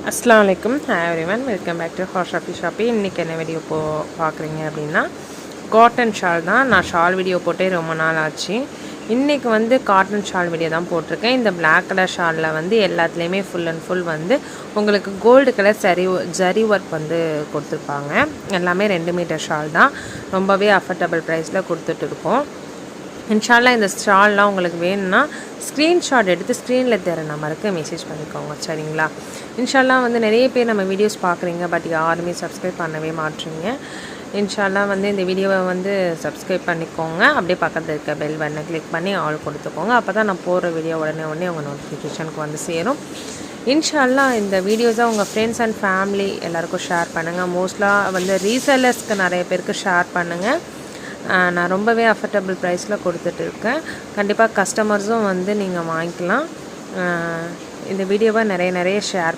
அஸ்ஸலாமு அலைக்கும். Hi everyone, welcome back to Hashafi Shoppy. இன்றைக்கி என்ன வீடியோ பார்க்குறீங்க அப்படின்னா, காட்டன் ஷால் தான். நான் ஷால் வீடியோ போட்டே ரொம்ப நாள் ஆச்சு. இன்றைக்கி வந்து காட்டன் ஷால் வீடியோ தான் போட்டிருக்கேன். இந்த பிளாக் கலர் ஷாலில் வந்து எல்லாத்துலேயுமே ஃபுல் அண்ட் ஃபுல் வந்து உங்களுக்கு கோல்டு கலர் ஜரி ஒர்க் வந்து கொடுத்துருப்பாங்க. எல்லாமே 2 மீட்டர் ஷால் தான். ரொம்பவே அஃபர்டபுள் ப்ரைஸில் கொடுத்துட்ருக்கோம். இன்ஷால்லா இந்த ஷால்லாம் உங்களுக்கு வேணும்னா ஸ்க்ரீன்ஷாட் எடுத்து ஸ்க்ரீனில் தர நம்பருக்கு மெசேஜ் பண்ணிக்கோங்க, சரிங்களா? இன்ஷால்லா வந்து நிறைய பேர் நம்ம வீடியோஸ் பார்க்குறீங்க, பட் யாருமே சப்ஸ்கிரைப் பண்ணவே மாட்டீங்க. இன்ஷால்லா வந்து இந்த வீடியோவை வந்து சப்ஸ்கிரைப் பண்ணிக்கோங்க. அப்படியே பக்கத்தில் இருக்க பெல் பட்டனை கிளிக் பண்ணி ஆல் கொடுத்துக்கோங்க. அப்போ தான் நான் போடுற வீடியோ உடனே உங்கள் நோட்டிஃபிகேஷனுக்கு வந்து சேரும். இன்ஷால்லா இந்த வீடியோஸை உங்கள் ஃப்ரெண்ட்ஸ் அண்ட் ஃபேமிலி எல்லாேருக்கும் ஷேர் பண்ணுங்கள். மோஸ்ட்லாக வந்து ரீசெல்லர்ஸ்க்கு நிறைய பேருக்கு ஷேர் பண்ணுங்கள். நான் ரொம்பவே அஃபர்டபுள் ப்ரைஸில் கொடுத்துட்ருக்கேன். கண்டிப்பாக கஸ்டமர்ஸும் வந்து நீங்கள் வாங்கிக்கலாம். இந்த வீடியோவை நிறைய ஷேர்